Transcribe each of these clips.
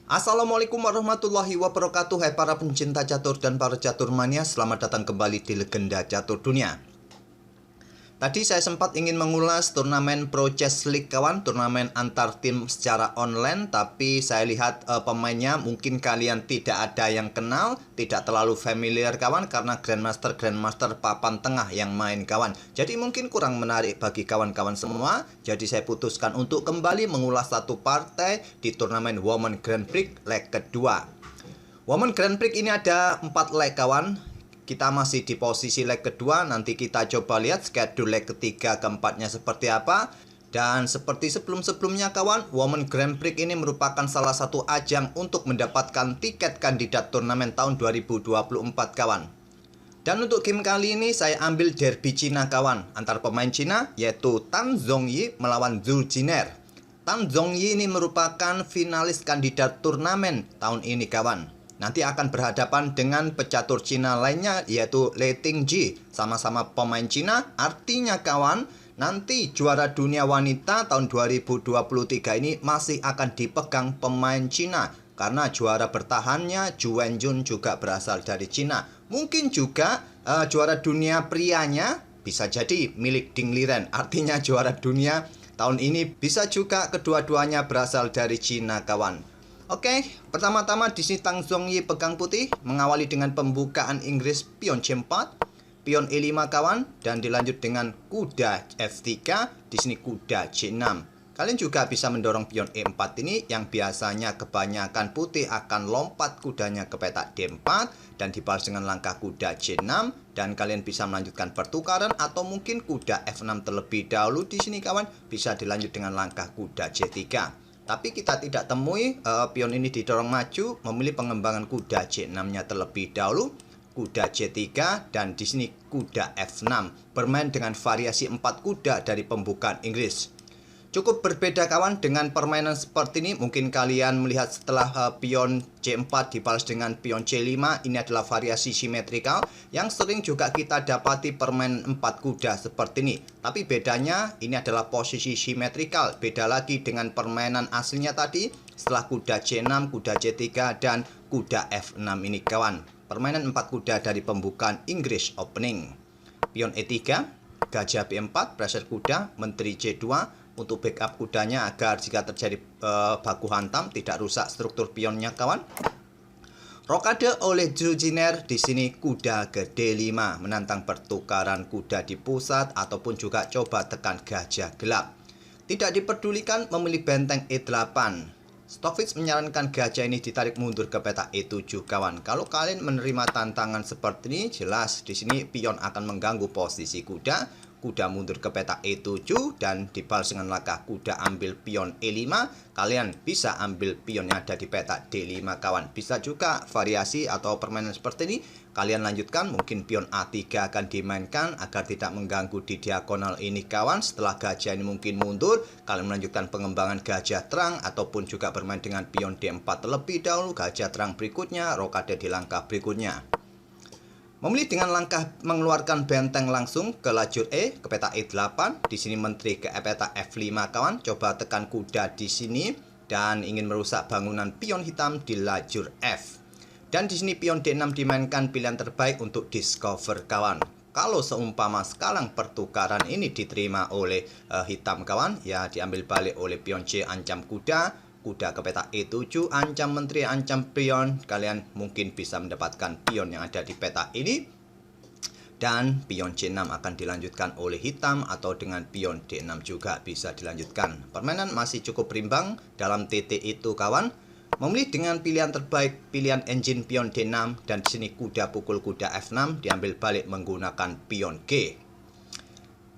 Assalamualaikum warahmatullahi wabarakatuh. Hai para pencinta catur dan para catur mania, selamat datang kembali di Legenda Catur Dunia. Tadi saya sempat ingin mengulas turnamen Pro Chess League kawan, turnamen antar tim secara online, tapi saya lihat pemainnya mungkin kalian tidak ada yang kenal, tidak terlalu familiar kawan, karena Grandmaster papan tengah yang main kawan. Jadi mungkin kurang menarik bagi kawan-kawan semua. Jadi saya putuskan untuk kembali mengulas satu partai di turnamen Women Grand Prix leg kedua. Women Grand Prix ini ada 4 leg kawan. Kita masih di posisi leg kedua, nanti kita coba lihat schedule leg ketiga keempatnya seperti apa. Dan seperti sebelum-sebelumnya kawan, Women Grand Prix ini merupakan salah satu ajang untuk mendapatkan tiket kandidat turnamen tahun 2024 kawan. Dan untuk game kali ini saya ambil derby Cina kawan, antar pemain Cina yaitu Tan Zhongyi melawan Zhu Jiner. Tan Zhongyi ini merupakan finalis kandidat turnamen tahun ini kawan. Nanti akan berhadapan dengan pecatur Cina lainnya yaitu Lei Tingji, sama-sama pemain Cina. Artinya kawan, nanti juara dunia wanita tahun 2023 ini masih akan dipegang pemain Cina, karena juara bertahannya Zhu Wenjun juga berasal dari Cina. Mungkin juga juara dunia prianya bisa jadi milik Ding Liren. Artinya juara dunia tahun ini bisa juga kedua-duanya berasal dari Cina kawan. Oke, pertama-tama di sini Tan Zhongyi pegang putih, mengawali dengan pembukaan Inggris pion C4, pion E5 kawan, dan dilanjut dengan kuda F3, di sini kuda C6. Kalian juga bisa mendorong pion E4 ini, yang biasanya kebanyakan putih akan lompat kudanya ke petak D4 dan dibalas dengan langkah kuda C6, dan kalian bisa melanjutkan pertukaran atau mungkin kuda F6 terlebih dahulu. Di sini kawan bisa dilanjut dengan langkah kuda C3. Tapi kita tidak temui pion ini didorong maju, memilih pengembangan kuda C6-nya terlebih dahulu, kuda C3, dan di sini kuda F6, bermain dengan variasi 4 kuda dari pembukaan Inggris. Cukup berbeda kawan dengan permainan seperti ini. Mungkin kalian melihat setelah pion C4 dibalas dengan pion C5, ini adalah variasi simetrikal yang sering juga kita dapati permainan 4 kuda seperti ini. Tapi bedanya ini adalah posisi simetrikal, beda lagi dengan permainan aslinya tadi setelah kuda C6, kuda C3, dan kuda F6 ini kawan. Permainan 4 kuda dari pembukaan English Opening. Pion E3, gajah B4, pressure kuda, menteri C2, untuk backup kudanya agar jika terjadi baku hantam tidak rusak struktur pionnya kawan. Rokade oleh Zhu Jiner, di sini kuda ke D5 menantang pertukaran kuda di pusat ataupun juga coba tekan gajah gelap. Tidak diperdulikan memilih benteng E8. Stockfish menyarankan gajah ini ditarik mundur ke petak E7 kawan. Kalau kalian menerima tantangan seperti ini, jelas di sini pion akan mengganggu posisi kuda. Kuda mundur ke petak E7 dan dibalas dengan langkah kuda ambil pion E5. Kalian bisa ambil pion yang ada di petak D5 kawan. Bisa juga variasi atau permainan seperti ini kalian lanjutkan, mungkin pion A3 akan dimainkan agar tidak mengganggu di diagonal ini kawan. Setelah gajah ini mungkin mundur, kalian melanjutkan pengembangan gajah terang ataupun juga bermain dengan pion D4 terlebih dahulu, gajah terang berikutnya, rokade di langkah berikutnya. Memilih dengan langkah mengeluarkan benteng langsung ke lajur E, ke peta E8. Di sini menteri ke peta F5 kawan. Coba tekan kuda di sini dan ingin merusak bangunan pion hitam di lajur F. Dan di sini pion D6 dimainkan, pilihan terbaik untuk discover kawan. Kalau seumpama sekarang pertukaran ini diterima oleh hitam kawan, ya diambil balik oleh pion C, ancam kuda. Kuda ke petak E7, ancam menteri, ancam pion. Kalian mungkin bisa mendapatkan pion yang ada di petak ini. Dan pion C6 akan dilanjutkan oleh hitam atau dengan pion D6 juga bisa dilanjutkan. Permainan masih cukup berimbang dalam titik itu kawan. Memilih dengan pilihan terbaik, pilihan engine pion D6, dan di sini kuda pukul kuda F6 diambil balik menggunakan pion G.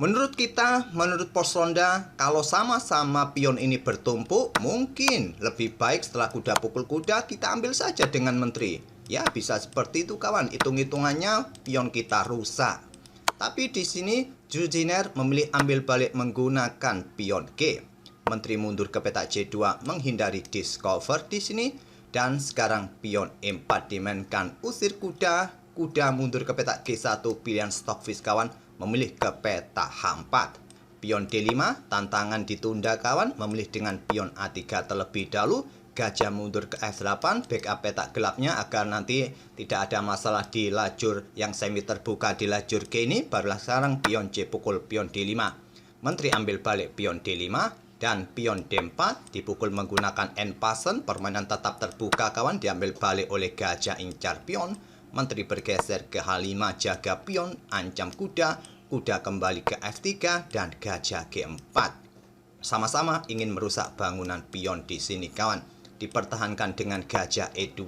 Menurut kita, menurut pos ronda, kalau sama-sama pion ini bertumpuk, mungkin lebih baik setelah kuda pukul kuda kita ambil saja dengan menteri. Ya, bisa seperti itu kawan. Hitung-hitungannya pion kita rusak. Tapi di sini Zhu Jiner memilih ambil balik menggunakan pion G. Menteri mundur ke petak C2 menghindari discover di sini. Dan sekarang pion E4 dimainkan, usir kuda. Kuda mundur ke petak G1, pilihan stockfish kawan. Memilih ke peta H4. Pion D5, tantangan ditunda kawan, memilih dengan pion A3 terlebih dahulu. Gajah mundur ke F8, backup petak gelapnya agar nanti tidak ada masalah di lajur yang semi terbuka di lajur G ini. Barulah sekarang pion C pukul pion D5. Menteri ambil balik pion D5 dan pion D4 dipukul menggunakan N pasen. Permainan tetap terbuka kawan, diambil balik oleh gajah incar pion. Menteri bergeser ke H5 jaga pion, ancam kuda. Kuda kembali ke F3 dan gajah G4. Sama-sama ingin merusak bangunan pion di sini kawan. Dipertahankan dengan gajah E2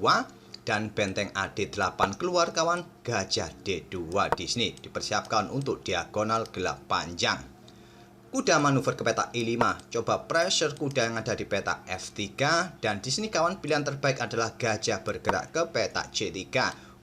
dan benteng AD8 keluar kawan. Gajah D2 di sini dipersiapkan untuk diagonal gelap panjang. Kuda manuver ke petak E5, coba pressure kuda yang ada di petak F3 dan di sini kawan pilihan terbaik adalah gajah bergerak ke petak C3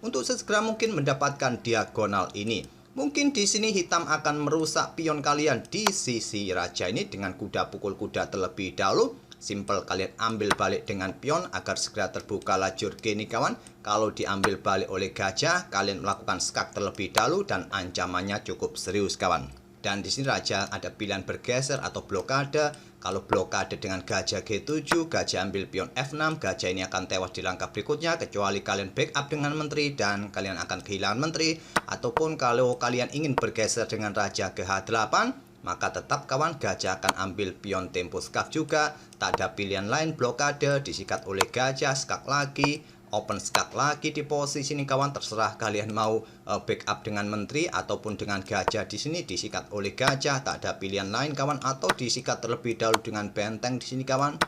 untuk sesegera mungkin mendapatkan diagonal ini. Mungkin di sini hitam akan merusak pion kalian di sisi raja ini dengan kuda pukul kuda terlebih dahulu. Simple, kalian ambil balik dengan pion agar segera terbuka lajur G ini kawan. Kalau diambil balik oleh gajah, kalian melakukan skak terlebih dahulu dan ancamannya cukup serius kawan. Dan di sini raja ada pilihan bergeser atau blokade. Kalau blokade dengan gajah G7, gajah ambil pion F6, gajah ini akan tewas di langkah berikutnya kecuali kalian backup dengan menteri dan kalian akan kehilangan menteri. Ataupun kalau kalian ingin bergeser dengan raja ke H8, maka tetap kawan gajah akan ambil pion tempo skak juga. Tak ada pilihan lain, blokade disikat oleh gajah, skak lagi, open skak lagi di posisi ini kawan. Terserah kalian mau backup dengan menteri ataupun dengan gajah di sini disikat oleh gajah. Tak ada pilihan lain kawan, atau disikat terlebih dahulu dengan benteng di sini kawan.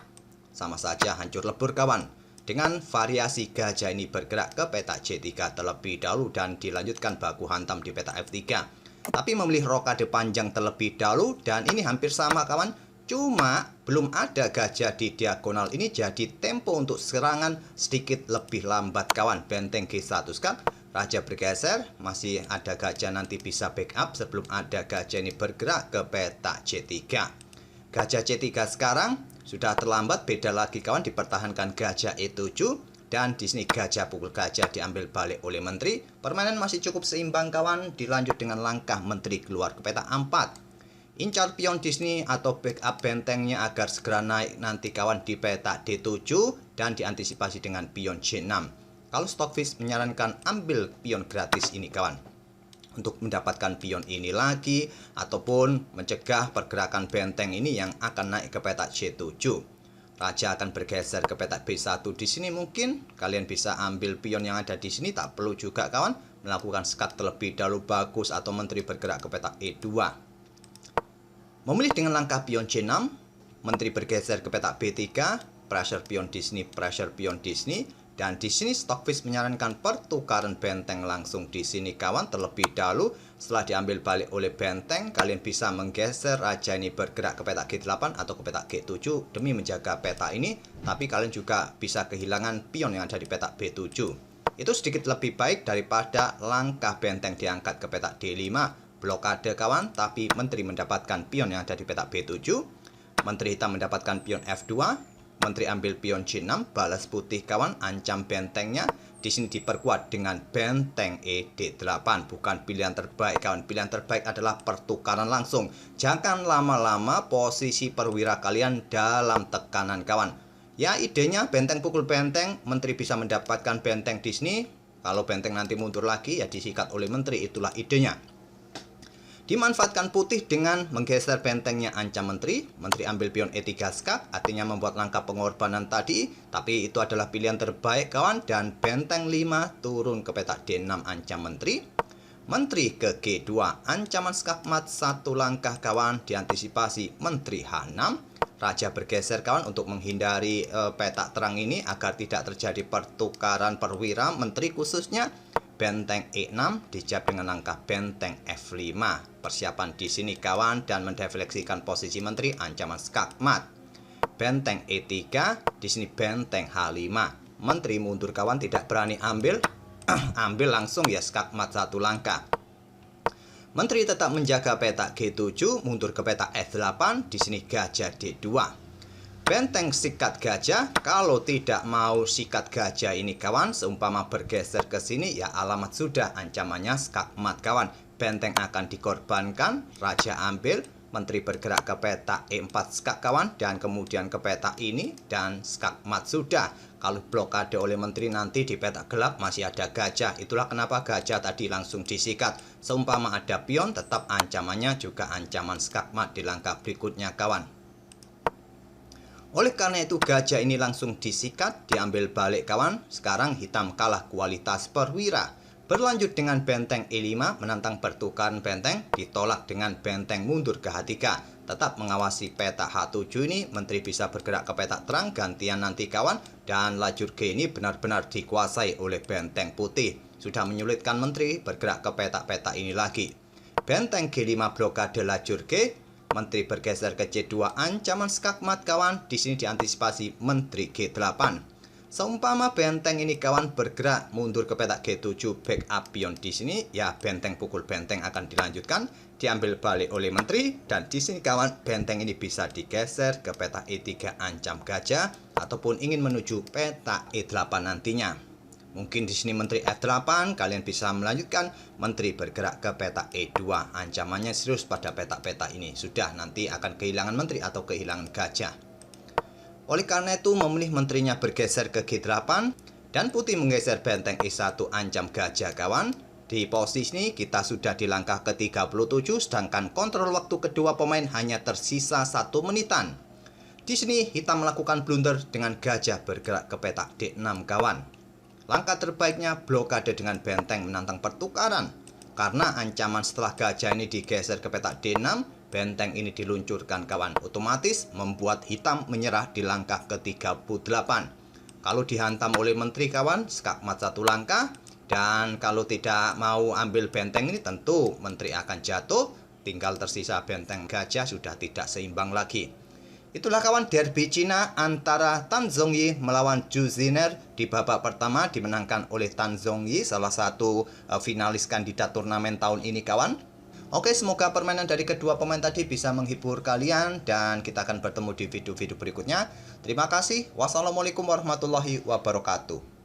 Sama saja hancur lebur kawan. Dengan variasi gajah ini bergerak ke petak C3 terlebih dahulu dan dilanjutkan baku hantam di petak F3. Tapi memilih rokade panjang terlebih dahulu dan ini hampir sama kawan. Cuma belum ada gajah di diagonal ini jadi tempo untuk serangan sedikit lebih lambat kawan. Benteng G1 skak, raja bergeser, masih ada gajah nanti bisa backup sebelum ada gajah ini bergerak ke petak C3. Gajah C3 sekarang sudah terlambat, beda lagi kawan, dipertahankan gajah E7. Dan di sini gajah pukul gajah diambil balik oleh menteri. Permainan masih cukup seimbang kawan. Dilanjut dengan langkah menteri keluar ke petak A4. Incar pion di sini atau backup bentengnya agar segera naik nanti kawan di petak D7 dan diantisipasi dengan pion C6. Kalau Stockfish menyarankan ambil pion gratis ini kawan, untuk mendapatkan pion ini lagi ataupun mencegah pergerakan benteng ini yang akan naik ke petak C7. Raja akan bergeser ke petak B1 di sini, mungkin kalian bisa ambil pion yang ada di sini, tak perlu juga kawan melakukan skak terlebih dahulu bagus, atau menteri bergerak ke petak E2. Memilih dengan langkah pion C6, menteri bergeser ke petak B3, pressure pion di sini, pressure pion di sini. Dan di sini Stockfish menyarankan pertukaran benteng langsung di sini kawan terlebih dahulu. Setelah diambil balik oleh benteng, kalian bisa menggeser raja ini bergerak ke petak G8 atau ke petak G7 demi menjaga peta ini. Tapi kalian juga bisa kehilangan pion yang ada di petak B7. Itu sedikit lebih baik daripada langkah benteng diangkat ke petak D5. Blokade kawan, tapi menteri mendapatkan pion yang ada di petak B7. Menteri hitam mendapatkan pion F2. Menteri ambil pion C6, balas putih kawan, ancam bentengnya. Di sini diperkuat dengan benteng ED8. Bukan pilihan terbaik kawan. Pilihan terbaik adalah pertukaran langsung. Jangan lama-lama posisi perwira kalian dalam tekanan kawan. Ya idenya benteng pukul benteng, menteri bisa mendapatkan benteng di sini. Kalau benteng nanti mundur lagi ya disikat oleh menteri, itulah idenya. Dimanfaatkan putih dengan menggeser bentengnya ancam menteri. Menteri ambil pion E3 skak, artinya membuat langkah pengorbanan tadi. Tapi itu adalah pilihan terbaik kawan. Dan benteng 5 turun ke petak D6 ancam menteri. Menteri ke G2, ancaman skak mat 1 langkah kawan. Diantisipasi menteri H6. Raja bergeser kawan untuk menghindari petak terang ini agar tidak terjadi pertukaran perwira menteri khususnya. Benteng E6 dijawab dengan langkah benteng F5. Persiapan di sini kawan dan mendefleksikan posisi menteri ancaman skak mat. Benteng E3 di sini benteng H5. Menteri mundur kawan, tidak berani ambil. Ambil langsung ya skak mat 1 langkah. Menteri tetap menjaga petak G7, mundur ke petak F8. Di sini gajah D2. Benteng sikat gajah, kalau tidak mau sikat gajah ini kawan, seumpama bergeser ke sini ya alamat sudah, ancamannya skak mat kawan. Benteng akan dikorbankan, raja ambil, Menteri bergerak ke petak E4 skak kawan, dan kemudian ke petak ini dan skak mat sudah. Kalau blokade oleh menteri nanti di petak gelap masih ada gajah. Itulah kenapa gajah tadi langsung disikat. Seumpama ada pion, tetap ancamannya juga ancaman skak mat di langkah berikutnya kawan. Oleh karena itu gajah ini langsung disikat, diambil balik kawan. Sekarang hitam kalah kualitas perwira. Berlanjut dengan benteng E5 menantang pertukaran benteng, ditolak dengan benteng mundur ke H3. Tetap mengawasi petak H7 ini, menteri bisa bergerak ke petak terang, gantian nanti kawan. Dan lajur G ini benar-benar dikuasai oleh benteng putih. Sudah menyulitkan menteri bergerak ke petak-petak ini lagi. Benteng G5 blokade lajur G, menteri bergeser ke C2, ancaman skak mat kawan. Di sini diantisipasi menteri G8. Seumpama benteng ini kawan bergerak mundur ke petak G7 backup pion di sini, ya benteng pukul benteng akan dilanjutkan, diambil balik oleh menteri, dan di sini kawan benteng ini bisa digeser ke petak E3 ancam gajah ataupun ingin menuju petak E8 nantinya. Mungkin di sini menteri F8, kalian bisa melanjutkan menteri bergerak ke petak E2. Ancamannya serius pada petak-petak ini. Sudah nanti akan kehilangan menteri atau kehilangan gajah. Oleh karena itu memilih menterinya bergeser ke G8 dan putih menggeser benteng E1 ancam gajah kawan. Di posisi ini kita sudah di langkah ke-37 sedangkan kontrol waktu kedua pemain hanya tersisa 1 menitan. Di sini hitam melakukan blunder dengan gajah bergerak ke petak D6 kawan. Langkah terbaiknya blokade dengan benteng menantang pertukaran. Karena ancaman setelah gajah ini digeser ke petak D6, benteng ini diluncurkan kawan, otomatis membuat hitam menyerah di langkah ke-38. Kalau dihantam oleh menteri kawan, skak mat 1 langkah. Dan kalau tidak mau ambil benteng ini tentu menteri akan jatuh. Tinggal tersisa benteng gajah, sudah tidak seimbang lagi. Itulah kawan derby Cina antara Tan Zhongyi melawan Zhu Zhiner. Di babak pertama dimenangkan oleh Tan Zhongyi, salah satu finalis kandidat turnamen tahun ini kawan. Oke, semoga permainan dari kedua pemain tadi bisa menghibur kalian dan kita akan bertemu di video-video berikutnya. Terima kasih. Wassalamualaikum warahmatullahi wabarakatuh.